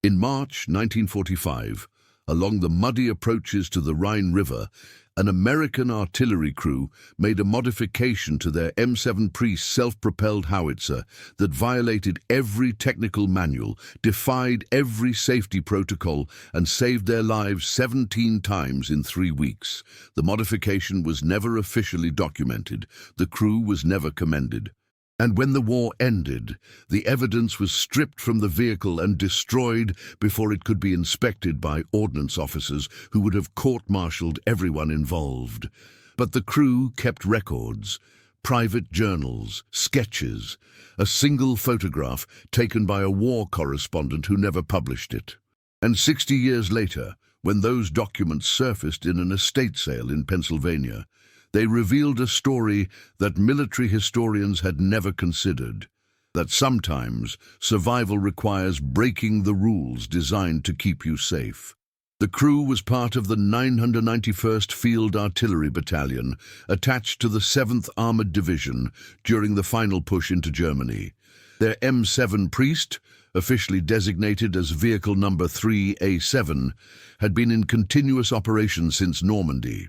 In March 1945, along the muddy approaches to the Rhine River, an American artillery crew made a modification to their M7 Priest self-propelled howitzer that violated every technical manual, defied every safety protocol, and saved their lives 17 times in 3 weeks. The modification was never officially documented. The crew was never commended. And when the war ended, the evidence was stripped from the vehicle and destroyed before it could be inspected by ordnance officers who would have court-martialed everyone involved. But the crew kept records, private journals, sketches, a single photograph taken by a war correspondent who never published it. And 60 years later, when those documents surfaced in an estate sale in Pennsylvania, they revealed a story that military historians had never considered, that sometimes survival requires breaking the rules designed to keep you safe. The crew was part of the 991st Field Artillery Battalion, attached to the 7th Armored Division during the final push into Germany. Their M7 Priest, officially designated as Vehicle Number 3A7, had been in continuous operation since Normandy.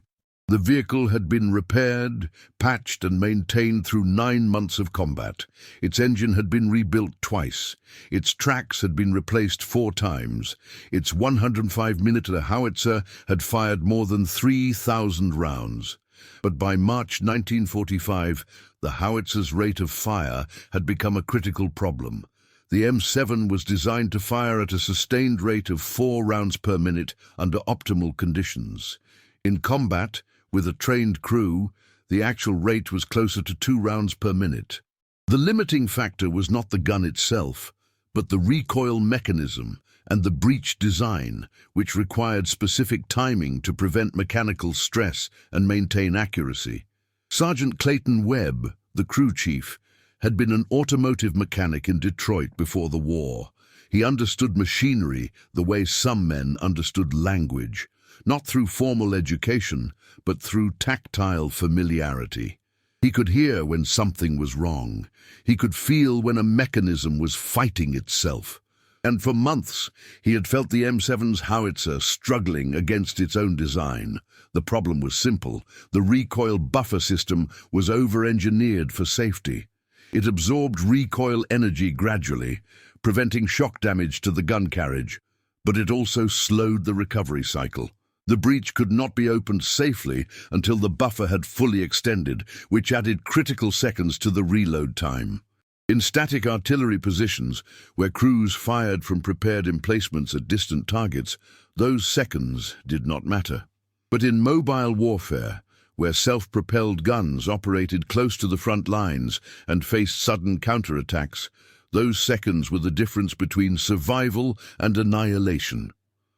The vehicle had been repaired, patched and maintained through 9 months of combat. Its engine had been rebuilt twice. Its tracks had been replaced 4 times. Its 105mm howitzer had fired more than 3,000 rounds. But by March 1945, the howitzer's rate of fire had become a critical problem. The M7 was designed to fire at a sustained rate of 4 rounds per minute under optimal conditions. In combat, with a trained crew, the actual rate was closer to 2 rounds per minute. The limiting factor was not the gun itself, but the recoil mechanism and the breech design, which required specific timing to prevent mechanical stress and maintain accuracy. Sergeant Clayton Webb, the crew chief, had been an automotive mechanic in Detroit before the war. He understood machinery the way some men understood language, not through formal education, but through tactile familiarity. He could hear when something was wrong. He could feel when a mechanism was fighting itself. And for months, he had felt the M7's howitzer struggling against its own design. The problem was simple. The recoil buffer system was over-engineered for safety. It absorbed recoil energy gradually, preventing shock damage to the gun carriage, but it also slowed the recovery cycle. The breech could not be opened safely until the buffer had fully extended, which added critical seconds to the reload time. In static artillery positions, where crews fired from prepared emplacements at distant targets, those seconds did not matter. But in mobile warfare, where self-propelled guns operated close to the front lines and faced sudden counterattacks, those seconds were the difference between survival and annihilation.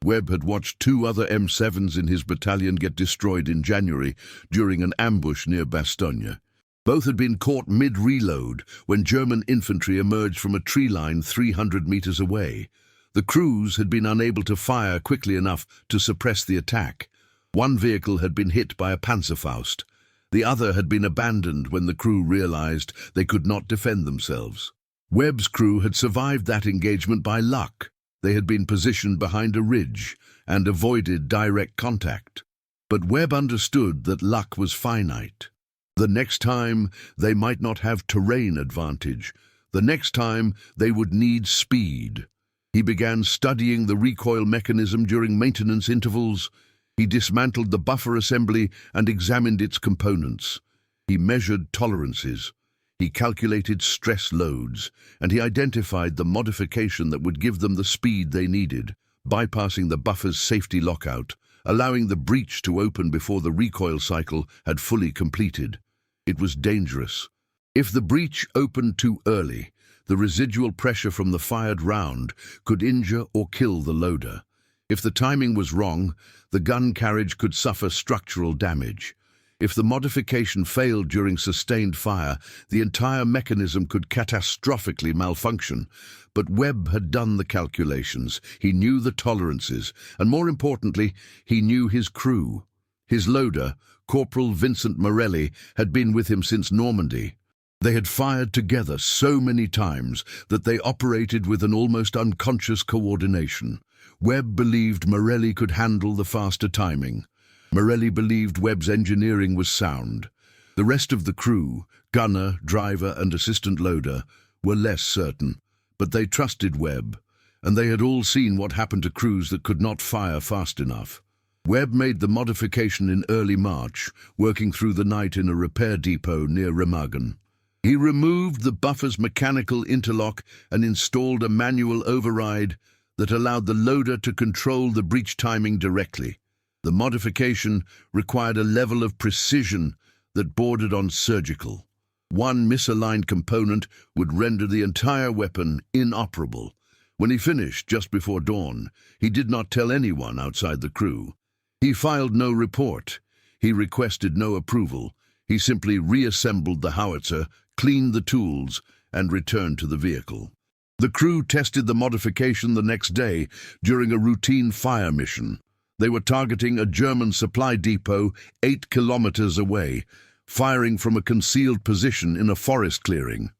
Webb had watched 2 other M7s in his battalion get destroyed in January during an ambush near Bastogne. Both had been caught mid-reload when German infantry emerged from a tree line 300 meters away. The crews had been unable to fire quickly enough to suppress the attack. One vehicle had been hit by a Panzerfaust. The other had been abandoned when the crew realized they could not defend themselves. Webb's crew had survived that engagement by luck. They had been positioned behind a ridge and avoided direct contact. But Webb understood that luck was finite. The next time, they might not have terrain advantage. The next time, they would need speed. He began studying the recoil mechanism during maintenance intervals. He dismantled the buffer assembly and examined its components. He measured tolerances. He calculated stress loads, and he identified the modification that would give them the speed they needed, bypassing the buffer's safety lockout, allowing the breech to open before the recoil cycle had fully completed. It was dangerous. If the breech opened too early, the residual pressure from the fired round could injure or kill the loader. If the timing was wrong, the gun carriage could suffer structural damage. If the modification failed during sustained fire, the entire mechanism could catastrophically malfunction. But Webb had done the calculations. He knew the tolerances, and more importantly, he knew his crew. His loader, Corporal Vincent Morelli, had been with him since Normandy. They had fired together so many times that they operated with an almost unconscious coordination. Webb believed Morelli could handle the faster timing. Morelli believed Webb's engineering was sound. The rest of the crew, gunner, driver, and assistant loader, were less certain, but they trusted Webb, and they had all seen what happened to crews that could not fire fast enough. Webb made the modification in early March, working through the night in a repair depot near Remagen. He removed the buffer's mechanical interlock and installed a manual override that allowed the loader to control the breech timing directly. The modification required a level of precision that bordered on surgical. One misaligned component would render the entire weapon inoperable. When he finished just before dawn, he did not tell anyone outside the crew. He filed no report. He requested no approval. He simply reassembled the howitzer, cleaned the tools, and returned to the vehicle. The crew tested the modification the next day during a routine fire mission. They were targeting a German supply depot 8 kilometers away, firing from a concealed position in a forest clearing.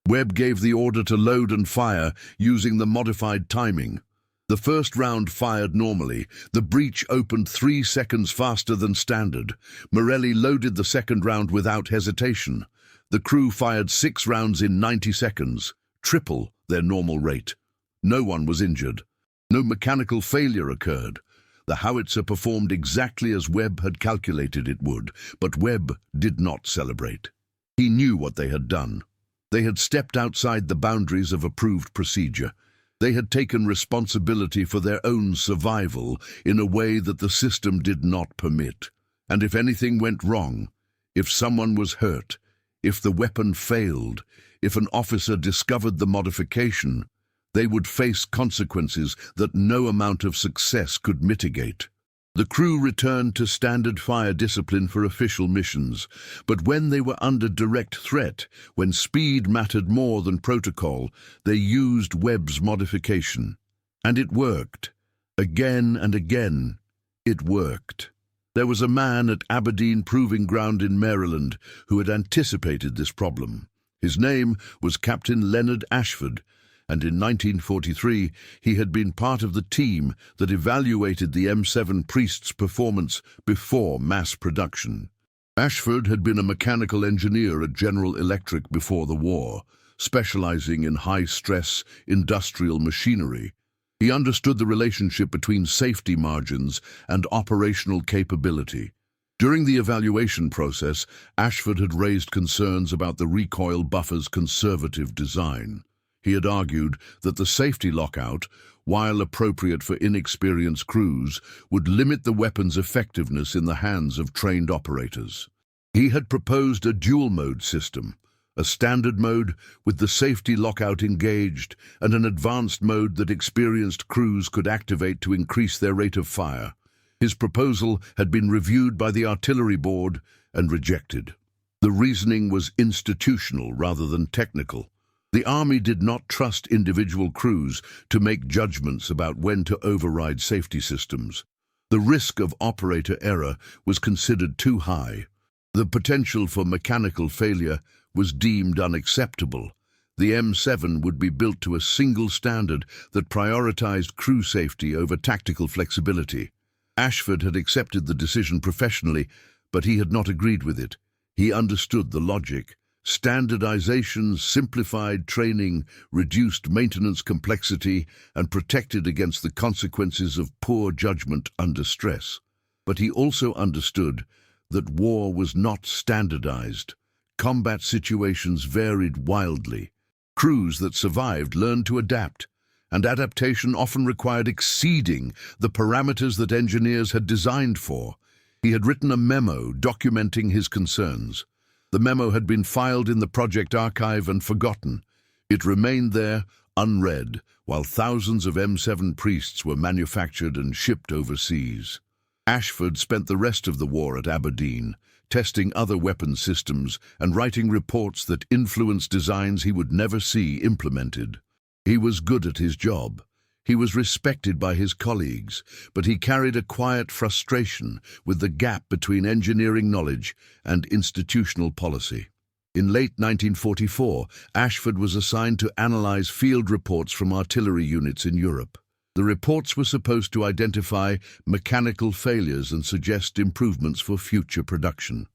Webb gave the order to load and fire using the modified timing. The first round fired normally. The breech opened 3 seconds faster than standard. Morelli loaded the second round without hesitation. The crew fired 6 rounds in 90 seconds, triple their normal rate. No one was injured. No mechanical failure occurred. The howitzer performed exactly as Webb had calculated it would, but Webb did not celebrate. He knew what they had done. They had stepped outside the boundaries of approved procedure. They had taken responsibility for their own survival in a way that the system did not permit. And if anything went wrong, if someone was hurt, if the weapon failed, if an officer discovered the modification, they would face consequences that no amount of success could mitigate. The crew returned to standard fire discipline for official missions, but when they were under direct threat, when speed mattered more than protocol, they used Webb's modification. And it worked. Again and again, it worked. There was a man at Aberdeen Proving Ground in Maryland who had anticipated this problem. His name was Captain Leonard Ashford, and in 1943 he had been part of the team that evaluated the M7 Priest's performance before mass production. Ashford had been a mechanical engineer at General Electric before the war, specializing in high-stress industrial machinery. He understood the relationship between safety margins and operational capability. During the evaluation process, Ashford had raised concerns about the recoil buffer's conservative design. He had argued that the safety lockout, while appropriate for inexperienced crews, would limit the weapon's effectiveness in the hands of trained operators. He had proposed a dual-mode system, a standard mode with the safety lockout engaged and an advanced mode that experienced crews could activate to increase their rate of fire. His proposal had been reviewed by the artillery board and rejected. The reasoning was institutional rather than technical. The Army did not trust individual crews to make judgments about when to override safety systems. The risk of operator error was considered too high. The potential for mechanical failure was deemed unacceptable. The M7 would be built to a single standard that prioritized crew safety over tactical flexibility. Ashford had accepted the decision professionally, but he had not agreed with it. He understood the logic. Standardization, simplified training, reduced maintenance complexity, and protected against the consequences of poor judgment under stress. But he also understood that war was not standardized. Combat situations varied wildly. Crews that survived learned to adapt, and adaptation often required exceeding the parameters that engineers had designed for. He had written a memo documenting his concerns. The memo had been filed in the project archive and forgotten. It remained there, unread, while thousands of M7 Priests were manufactured and shipped overseas. Ashford spent the rest of the war at Aberdeen, testing other weapon systems and writing reports that influenced designs he would never see implemented. He was good at his job. He was respected by his colleagues, but he carried a quiet frustration with the gap between engineering knowledge and institutional policy. In late 1944, Ashford was assigned to analyze field reports from artillery units in Europe. The reports were supposed to identify mechanical failures and suggest improvements for future production.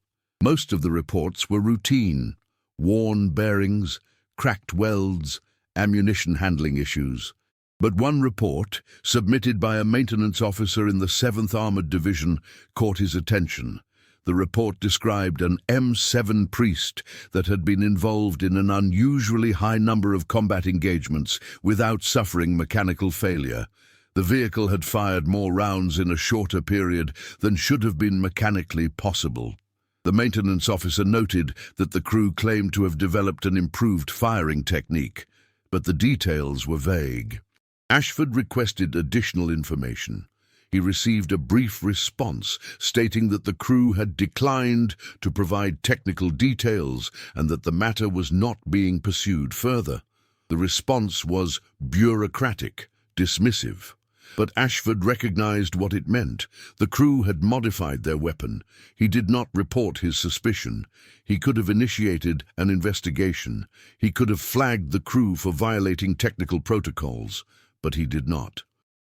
Most of the reports were routine: worn bearings, cracked welds, ammunition handling issues. But one report, submitted by a maintenance officer in the 7th Armored Division, caught his attention. The report described an M7 Priest that had been involved in an unusually high number of combat engagements without suffering mechanical failure. The vehicle had fired more rounds in a shorter period than should have been mechanically possible. The maintenance officer noted that the crew claimed to have developed an improved firing technique, but the details were vague. Ashford requested additional information. He received a brief response stating that the crew had declined to provide technical details and that the matter was not being pursued further. The response was bureaucratic, dismissive. But Ashford recognized what it meant. The crew had modified their weapon. He did not report his suspicion. He could have initiated an investigation. He could have flagged the crew for violating technical protocols, but he did not.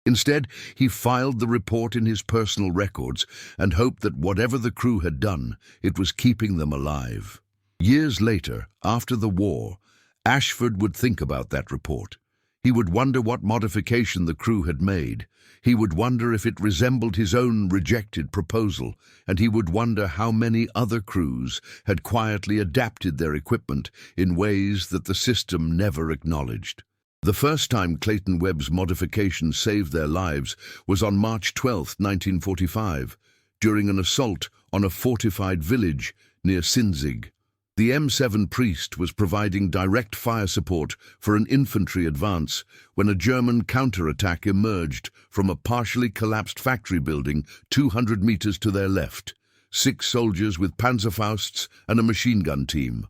Instead, he filed the report in his personal records and hoped that whatever the crew had done, it was keeping them alive. Years later, after the war, Ashford would think about that report. He would wonder what modification the crew had made. He would wonder if it resembled his own rejected proposal, and he would wonder how many other crews had quietly adapted their equipment in ways that the system never acknowledged. The first time Clayton Webb's modification saved their lives was on March 12, 1945, during an assault on a fortified village near Sinzig. The M7 Priest was providing direct fire support for an infantry advance when a German counterattack emerged from a partially collapsed factory building 200 meters to their left. 6 soldiers with Panzerfausts and a machine gun team.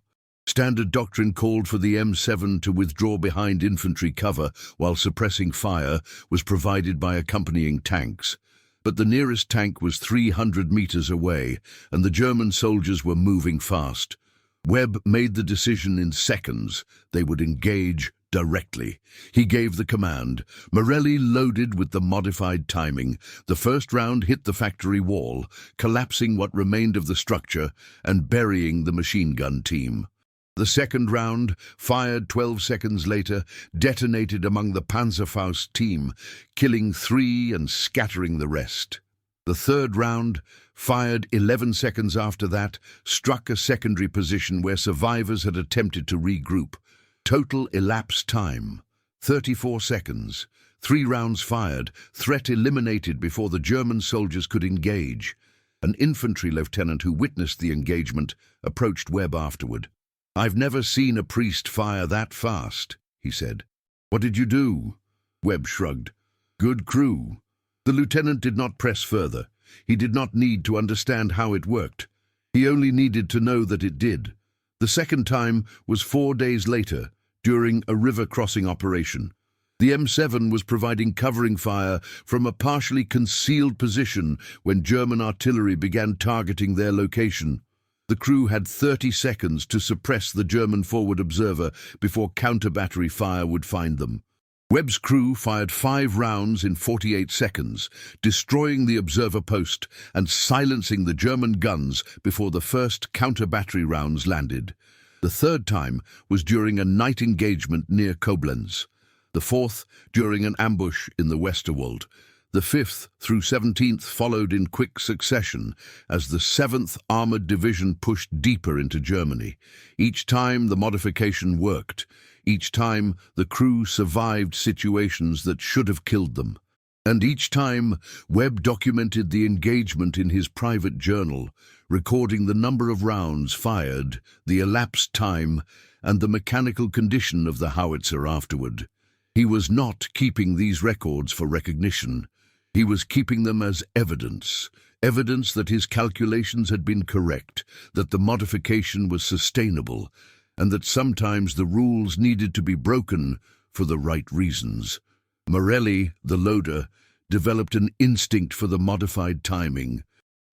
Standard doctrine called for the M7 to withdraw behind infantry cover while suppressing fire was provided by accompanying tanks. But the nearest tank was 300 meters away, and the German soldiers were moving fast. Webb made the decision in seconds. They would engage directly. He gave the command. Morelli loaded with the modified timing. The first round hit the factory wall, collapsing what remained of the structure and burying the machine gun team. The second round, fired 12 seconds later, detonated among the Panzerfaust team, killing 3 and scattering the rest. The third round, fired 11 seconds after that, struck a secondary position where survivors had attempted to regroup. Total elapsed time, 34 seconds. 3 rounds fired, threat eliminated before the German soldiers could engage. An infantry lieutenant who witnessed the engagement approached Webb afterward. "I've never seen a priest fire that fast," he said. "What did you do?" Webb shrugged. "Good crew." The lieutenant did not press further. He did not need to understand how it worked. He only needed to know that it did. The second time was 4 days later, during a river crossing operation. The M7 was providing covering fire from a partially concealed position when German artillery began targeting their location. The crew had 30 seconds to suppress the German forward observer before counter-battery fire would find them. Webb's crew fired 5 rounds in 48 seconds, destroying the observer post and silencing the German guns before the first counter-battery rounds landed. The third time was during a night engagement near Koblenz. The fourth during an ambush in the Westerwald. The 5th through 17th followed in quick succession as the 7th Armored Division pushed deeper into Germany. Each time the modification worked. Each time the crew survived situations that should have killed them. And each time Webb documented the engagement in his private journal, recording the number of rounds fired, the elapsed time, and the mechanical condition of the howitzer afterward. He was not keeping these records for recognition. He was keeping them as evidence that his calculations had been correct, that the modification was sustainable, and that sometimes the rules needed to be broken for the right reasons. Morelli, the loader, developed an instinct for the modified timing.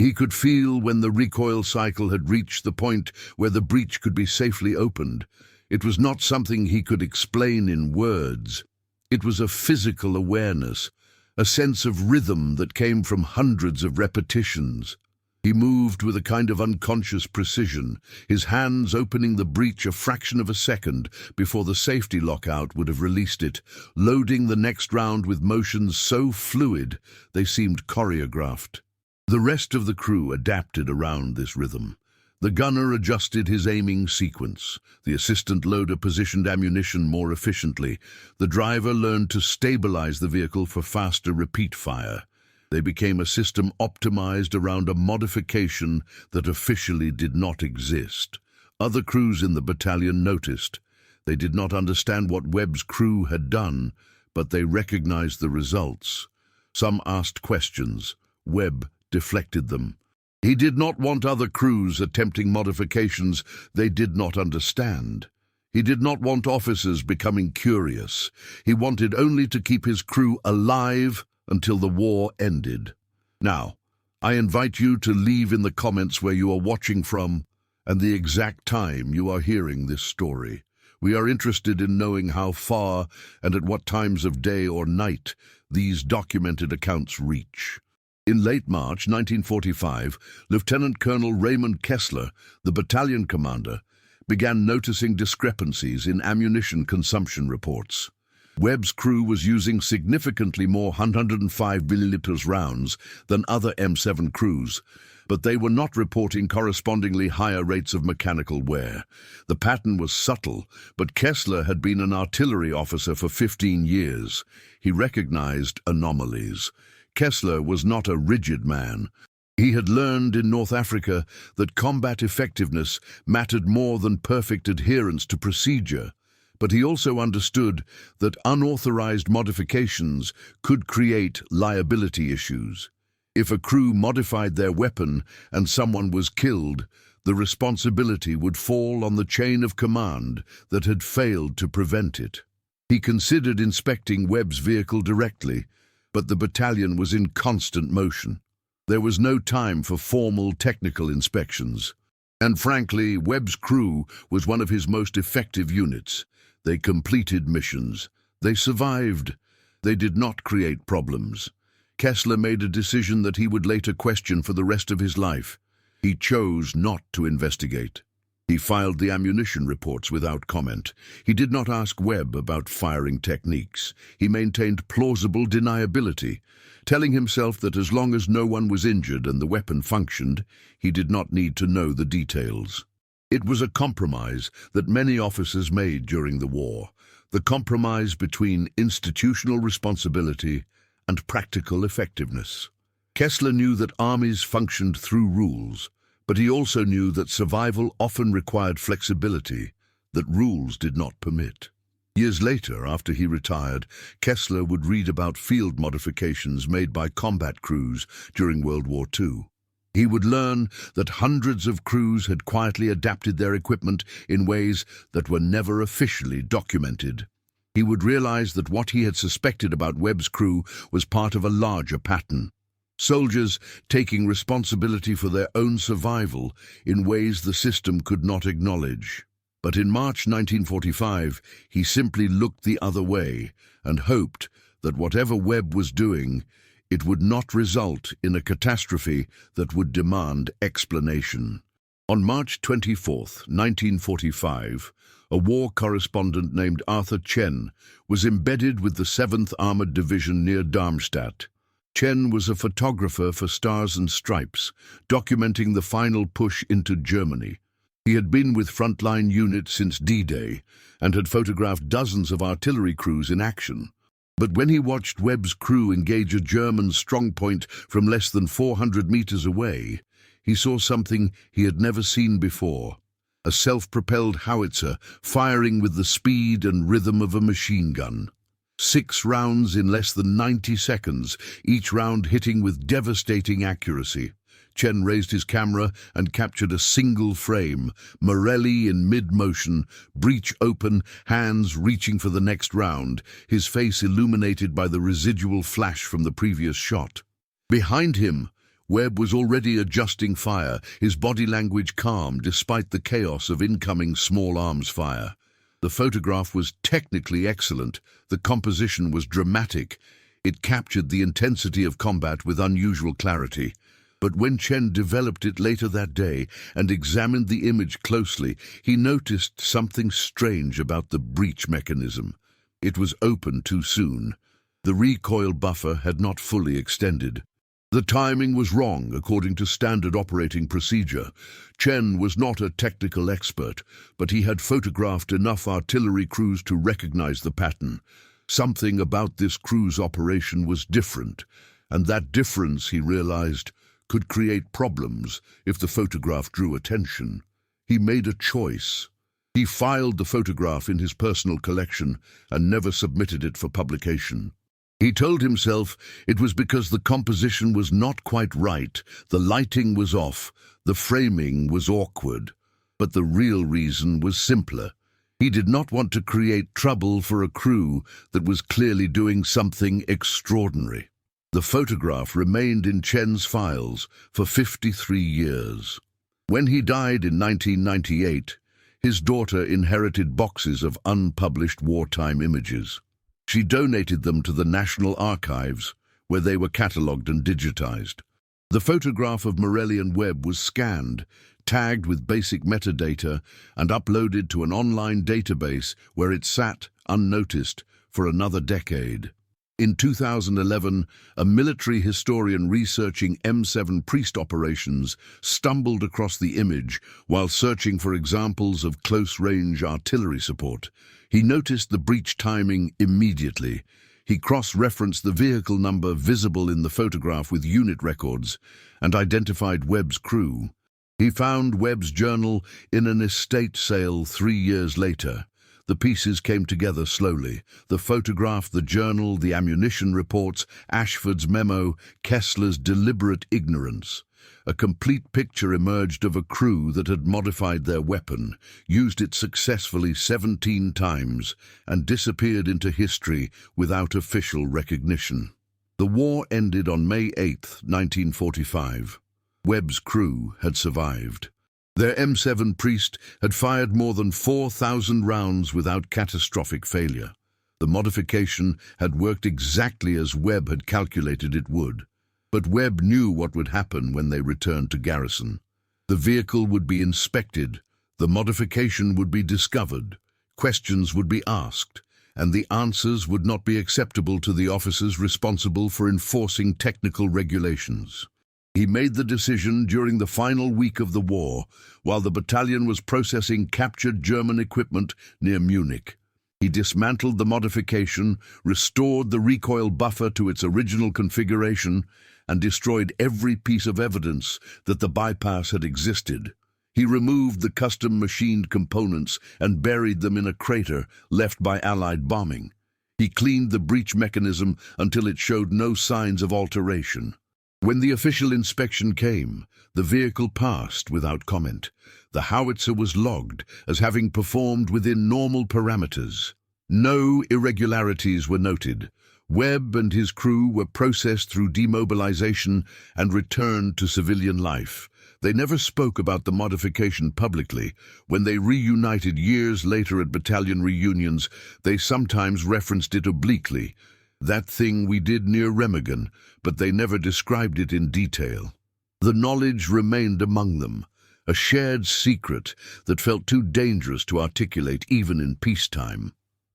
He could feel when the recoil cycle had reached the point where the breach could be safely opened. It was not something he could explain in words. It was a physical awareness, a sense of rhythm that came from hundreds of repetitions. He moved with a kind of unconscious precision, his hands opening the breech a fraction of a second before the safety lockout would have released it, loading the next round with motions so fluid they seemed choreographed. The rest of the crew adapted around this rhythm. The gunner adjusted his aiming sequence. The assistant loader positioned ammunition more efficiently. The driver learned to stabilize the vehicle for faster repeat fire. They became a system optimized around a modification that officially did not exist. Other crews in the battalion noticed. They did not understand what Webb's crew had done, but they recognized the results. Some asked questions. Webb deflected them. He did not want other crews attempting modifications they did not understand. He did not want officers becoming curious. He wanted only to keep his crew alive until the war ended. Now, I invite you to leave in the comments where you are watching from and the exact time you are hearing this story. We are interested in knowing how far and at what times of day or night these documented accounts reach. In late March 1945, Lieutenant Colonel Raymond Kessler, the battalion commander, began noticing discrepancies in ammunition consumption reports. Webb's crew was using significantly more 105mm rounds than other M7 crews, but they were not reporting correspondingly higher rates of mechanical wear. The pattern was subtle, but Kessler had been an artillery officer for 15 years. He recognized anomalies. Kessler was not a rigid man. He had learned in North Africa that combat effectiveness mattered more than perfect adherence to procedure, but he also understood that unauthorized modifications could create liability issues. If a crew modified their weapon and someone was killed, the responsibility would fall on the chain of command that had failed to prevent it. He considered inspecting Webb's vehicle directly, but the battalion was in constant motion. There was no time for formal technical inspections. And frankly, Webb's crew was one of his most effective units. They completed missions. They survived. They did not create problems. Kessler made a decision that he would later question for the rest of his life. He chose not to investigate. He filed the ammunition reports without comment. He did not ask Webb about firing techniques. He maintained plausible deniability, telling himself that as long as no one was injured and the weapon functioned, he did not need to know the details. It was a compromise that many officers made during the war, the compromise between institutional responsibility and practical effectiveness. Kessler knew that armies functioned through rules, but he also knew that survival often required flexibility that rules did not permit. Years later, after he retired, Kessler would read about field modifications made by combat crews during World War II. He would learn that hundreds of crews had quietly adapted their equipment in ways that were never officially documented. He would realize that what he had suspected about Webb's crew was part of a larger pattern. Soldiers taking responsibility for their own survival in ways the system could not acknowledge. But in March 1945, he simply looked the other way and hoped that whatever Webb was doing, it would not result in a catastrophe that would demand explanation. On March 24, 1945, a war correspondent named Arthur Chen was embedded with the 7th Armored Division near Darmstadt. Chen was a photographer for Stars and Stripes, documenting the final push into Germany. He had been with frontline units since D-Day and had photographed dozens of artillery crews in action. But when he watched Webb's crew engage a German strongpoint from less than 400 meters away, he saw something he had never seen before. A self-propelled howitzer firing with the speed and rhythm of a machine gun. 6 rounds in less than 90 seconds, each round hitting with devastating accuracy. Chen raised his camera and captured a single frame, Morelli in mid-motion, breech open, hands reaching for the next round, his face illuminated by the residual flash from the previous shot. Behind him, Webb was already adjusting fire, his body language calm despite the chaos of incoming small arms fire. The photograph was technically excellent, the composition was dramatic. It captured the intensity of combat with unusual clarity. But when Chen developed it later that day and examined the image closely, he noticed something strange about the breach mechanism. It was open too soon. The recoil buffer had not fully extended. The timing was wrong according to standard operating procedure. Chen was not a technical expert, but he had photographed enough artillery crews to recognize the pattern. Something about this crew's operation was different, and that difference, he realized, could create problems if the photograph drew attention. He made a choice. He filed the photograph in his personal collection and never submitted it for publication. He told himself it was because the composition was not quite right, the lighting was off, the framing was awkward. But the real reason was simpler. He did not want to create trouble for a crew that was clearly doing something extraordinary. The photograph remained in Chen's files for 53 years. When he died in 1998, his daughter inherited boxes of unpublished wartime images. She donated them to the National Archives, where they were catalogued and digitized. The photograph of Morelli and Webb was scanned, tagged with basic metadata, and uploaded to an online database where it sat, unnoticed, for another decade. In 2011, a military historian researching M7 priest operations stumbled across the image while searching for examples of close-range artillery support. He noticed the breach timing immediately. He cross-referenced the vehicle number visible in the photograph with unit records and identified Webb's crew. He found Webb's journal in an estate sale 3 years later. The pieces came together slowly. The photograph, the journal, the ammunition reports, Ashford's memo, Kessler's deliberate ignorance. A complete picture emerged of a crew that had modified their weapon, used it successfully 17 times, and disappeared into history without official recognition. The war ended on May 8, 1945. Webb's crew had survived. Their M7 priest had fired more than 4,000 rounds without catastrophic failure. The modification had worked exactly as Webb had calculated it would. But Webb knew what would happen when they returned to garrison. The vehicle would be inspected, the modification would be discovered, questions would be asked, and the answers would not be acceptable to the officers responsible for enforcing technical regulations. He made the decision during the final week of the war, while the battalion was processing captured German equipment near Munich. He dismantled the modification, restored the recoil buffer to its original configuration, and destroyed every piece of evidence that the bypass had existed. He removed the custom machined components and buried them in a crater left by Allied bombing. He cleaned the breech mechanism until it showed no signs of alteration. When the official inspection came, the vehicle passed without comment. The howitzer was logged as having performed within normal parameters. No irregularities were noted. Webb and his crew were processed through demobilization and returned to civilian life. They never spoke about the modification publicly. When they reunited years later at battalion reunions, they sometimes referenced it obliquely. That thing we did near Remagen, but they never described it in detail. The knowledge remained among them, a shared secret that felt too dangerous to articulate even in peacetime.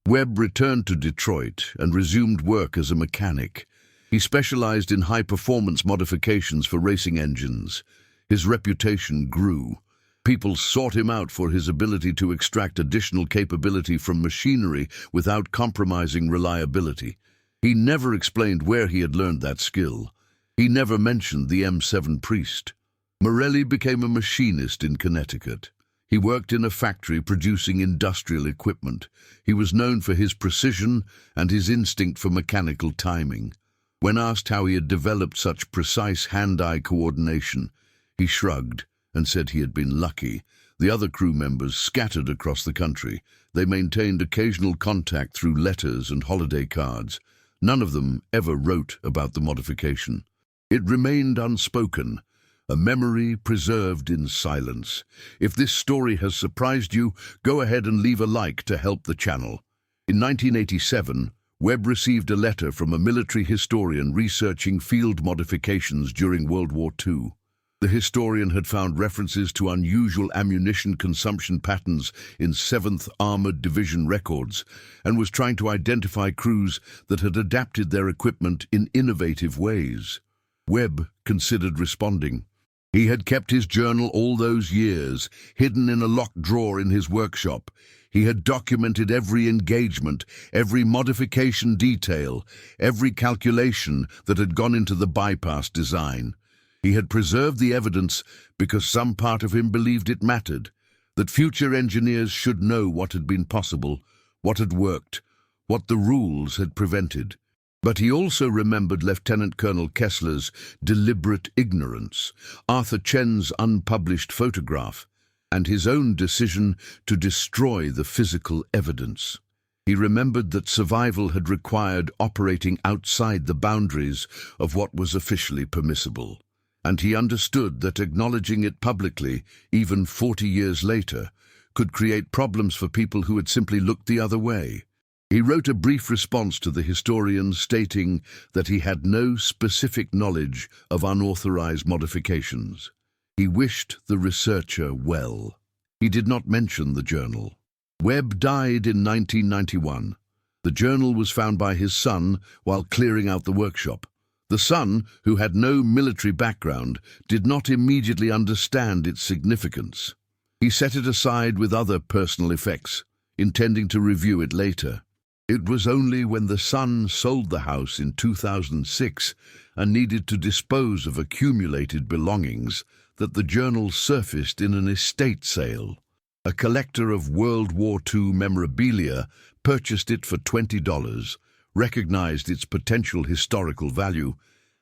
Webb returned to Detroit and resumed work as a mechanic. He specialized in high-performance modifications for racing engines. His reputation grew. People sought him out for his ability to extract additional capability from machinery without compromising reliability. He never explained where he had learned that skill. He never mentioned the M7 priest. Morelli became a machinist in Connecticut. He worked in a factory producing industrial equipment. He was known for his precision and his instinct for mechanical timing. When asked how he had developed such precise hand-eye coordination, he shrugged and said he had been lucky. The other crew members scattered across the country. They maintained occasional contact through letters and holiday cards. None of them ever wrote about the modification. It remained unspoken, a memory preserved in silence. If this story has surprised you, go ahead and leave a like to help the channel. In 1987, Webb received a letter from a military historian researching field modifications during World War II. The historian had found references to unusual ammunition consumption patterns in 7th Armored Division records and was trying to identify crews that had adapted their equipment in innovative ways. Webb considered responding. He had kept his journal all those years, hidden in a locked drawer in his workshop. He had documented every engagement, every modification detail, every calculation that had gone into the bypass design. He had preserved the evidence because some part of him believed it mattered, that future engineers should know what had been possible, what had worked, what the rules had prevented. But he also remembered Lieutenant Colonel Kessler's deliberate ignorance, Arthur Chen's unpublished photograph, and his own decision to destroy the physical evidence. He remembered that survival had required operating outside the boundaries of what was officially permissible, and he understood that acknowledging it publicly, even 40 years later, could create problems for people who had simply looked the other way. He wrote a brief response to the historian stating that he had no specific knowledge of unauthorized modifications. He wished the researcher well. He did not mention the journal. Webb died in 1991. The journal was found by his son while clearing out the workshop. The son, who had no military background, did not immediately understand its significance. He set it aside with other personal effects, intending to review it later. It was only when the son sold the house in 2006 and needed to dispose of accumulated belongings that the journal surfaced in an estate sale. A collector of World War II memorabilia purchased it for $20, recognized its potential historical value,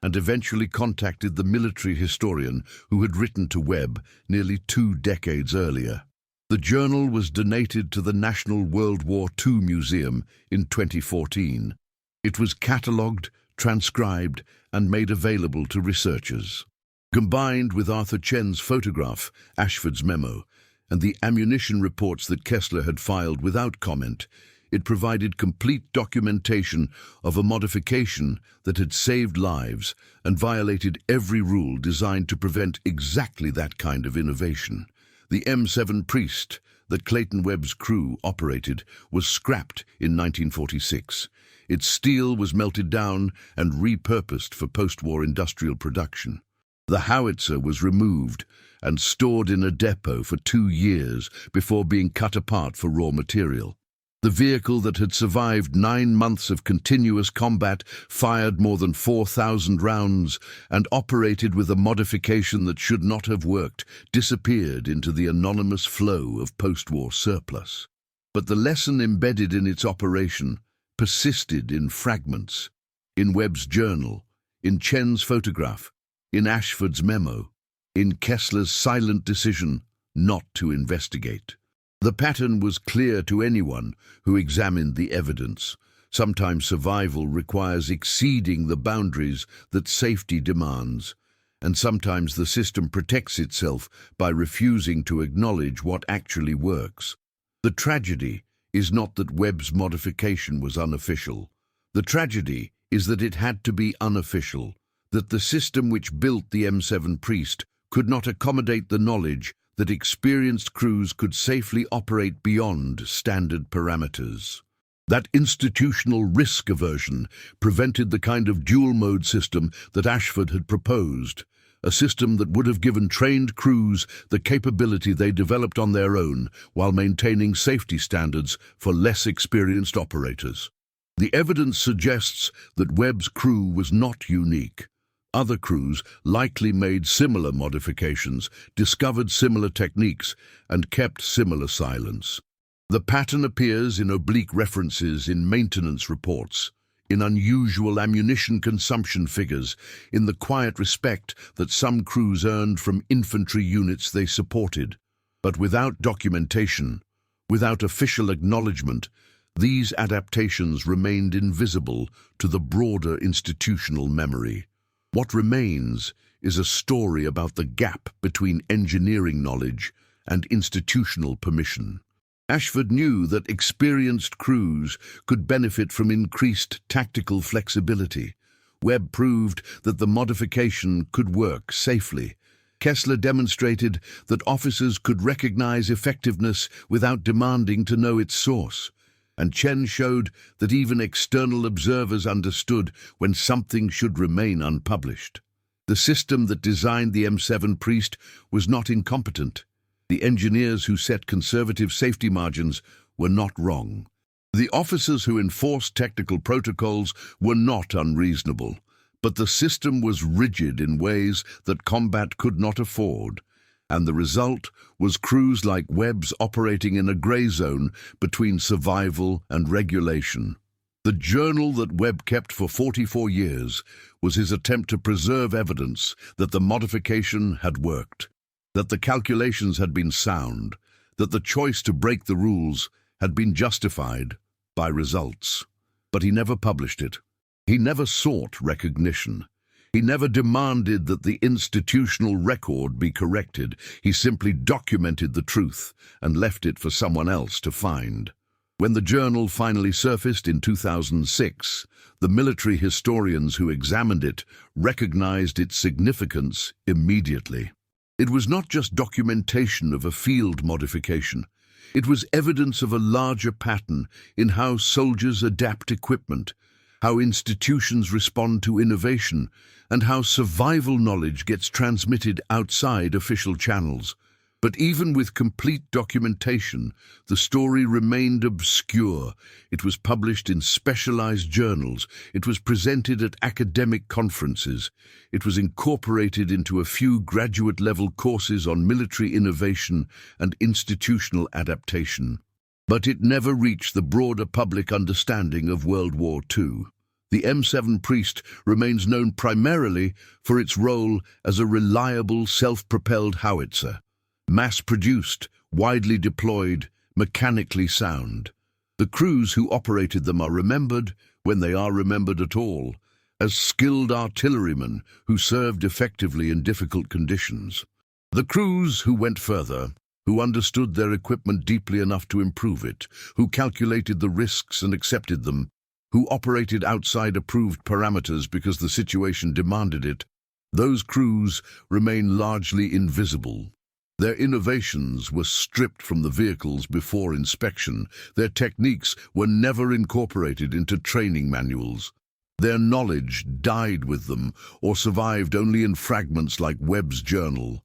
and eventually contacted the military historian who had written to Webb nearly 2 decades earlier. The journal was donated to the National World War II Museum in 2014. It was catalogued, transcribed, and made available to researchers. Combined with Arthur Chen's photograph, Ashford's memo, and the ammunition reports that Kessler had filed without comment, it provided complete documentation of a modification that had saved lives and violated every rule designed to prevent exactly that kind of innovation. The M7 Priest that Clayton Webb's crew operated was scrapped in 1946. Its steel was melted down and repurposed for post-war industrial production. The howitzer was removed and stored in a depot for 2 years before being cut apart for raw material. The vehicle that had survived 9 months of continuous combat, fired more than 4,000 rounds, and operated with a modification that should not have worked, disappeared into the anonymous flow of post-war surplus. But the lesson embedded in its operation persisted in fragments, in Webb's journal, in Chen's photograph, in Ashford's memo, in Kessler's silent decision not to investigate. The pattern was clear to anyone who examined the evidence. Sometimes survival requires exceeding the boundaries that safety demands, and sometimes the system protects itself by refusing to acknowledge what actually works. The tragedy is not that Webb's modification was unofficial. The tragedy is that it had to be unofficial, that the system which built the M7 Priest could not accommodate the knowledge that experienced crews could safely operate beyond standard parameters. That institutional risk aversion prevented the kind of dual-mode system that Ashford had proposed, a system that would have given trained crews the capability they developed on their own while maintaining safety standards for less experienced operators. The evidence suggests that Webb's crew was not unique. Other crews likely made similar modifications, discovered similar techniques, and kept similar silence. The pattern appears in oblique references in maintenance reports, in unusual ammunition consumption figures, in the quiet respect that some crews earned from infantry units they supported. But without documentation, without official acknowledgement, these adaptations remained invisible to the broader institutional memory. What remains is a story about the gap between engineering knowledge and institutional permission. Ashford knew that experienced crews could benefit from increased tactical flexibility. Webb proved that the modification could work safely. Kessler demonstrated that officers could recognize effectiveness without demanding to know its source. And Chen showed that even external observers understood when something should remain unpublished. The system that designed the M7 Priest was not incompetent. The engineers who set conservative safety margins were not wrong. The officers who enforced technical protocols were not unreasonable, but the system was rigid in ways that combat could not afford, and the result was crews like Webb's operating in a gray zone between survival and regulation. The journal that Webb kept for 44 years was his attempt to preserve evidence that the modification had worked, that the calculations had been sound, that the choice to break the rules had been justified by results. But he never published it. He never sought recognition. He never demanded that the institutional record be corrected. He simply documented the truth and left it for someone else to find. When the journal finally surfaced in 2006, the military historians who examined it recognized its significance immediately. It was not just documentation of a field modification. It was evidence of a larger pattern in how soldiers adapt equipment, how institutions respond to innovation, and how survival knowledge gets transmitted outside official channels. But even with complete documentation, the story remained obscure. It was published in specialized journals. It was presented at academic conferences. It was incorporated into a few graduate-level courses on military innovation and institutional adaptation. But it never reached the broader public understanding of World War II. The M7 Priest remains known primarily for its role as a reliable, self-propelled howitzer. Mass-produced, widely deployed, mechanically sound. The crews who operated them are remembered, when they are remembered at all, as skilled artillerymen who served effectively in difficult conditions. The crews who went further, who understood their equipment deeply enough to improve it, who calculated the risks and accepted them, who operated outside approved parameters because the situation demanded it, those crews remain largely invisible. Their innovations were stripped from the vehicles before inspection. Their techniques were never incorporated into training manuals. Their knowledge died with them or survived only in fragments like Webb's journal.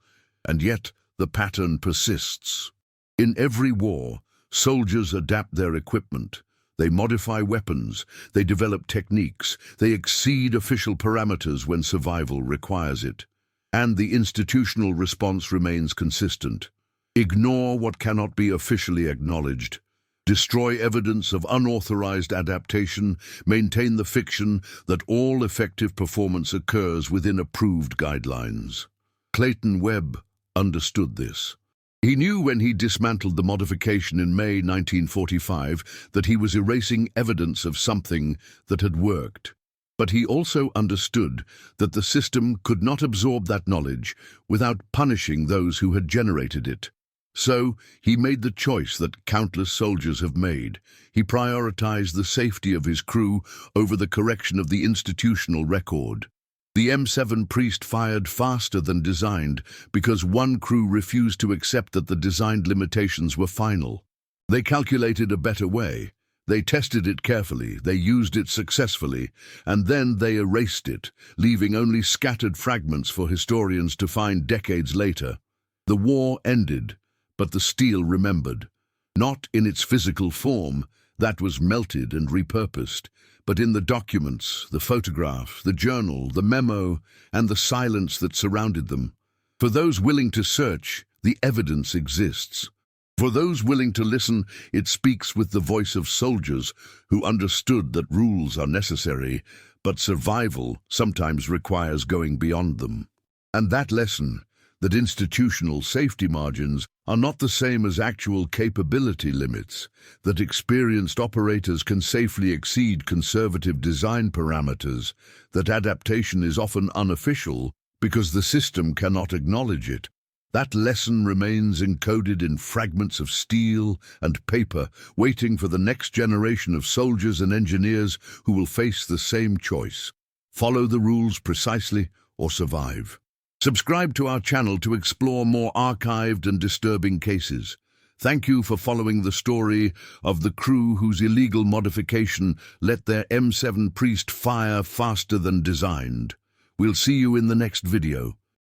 And yet the pattern persists. In every war, soldiers adapt their equipment. They modify weapons. They develop techniques. They exceed official parameters when survival requires it. And the institutional response remains consistent. Ignore what cannot be officially acknowledged. Destroy evidence of unauthorized adaptation. Maintain the fiction that all effective performance occurs within approved guidelines. Clayton Webb understood this. He knew when he dismantled the modification in May 1945 that he was erasing evidence of something that had worked. But he also understood that the system could not absorb that knowledge without punishing those who had generated it. So he made the choice that countless soldiers have made. He prioritized the safety of his crew over the correction of the institutional record. The M7 Priest fired faster than designed because one crew refused to accept that the designed limitations were final. They calculated a better way. They tested it carefully, they used it successfully, and then they erased it, leaving only scattered fragments for historians to find decades later. The war ended, but the steel remembered. Not in its physical form, that was melted and repurposed, but in the documents, the photograph, the journal, the memo, and the silence that surrounded them. For those willing to search, the evidence exists. For those willing to listen, it speaks with the voice of soldiers who understood that rules are necessary, but survival sometimes requires going beyond them. And that lesson, that institutional safety margins are not the same as actual capability limits, that experienced operators can safely exceed conservative design parameters, that adaptation is often unofficial because the system cannot acknowledge it. That lesson remains encoded in fragments of steel and paper, waiting for the next generation of soldiers and engineers who will face the same choice: follow the rules precisely or survive. Subscribe to our channel to explore more archived and disturbing cases. Thank you for following the story of the crew whose illegal modification let their M7 Priest fire faster than designed. We'll see you in the next video.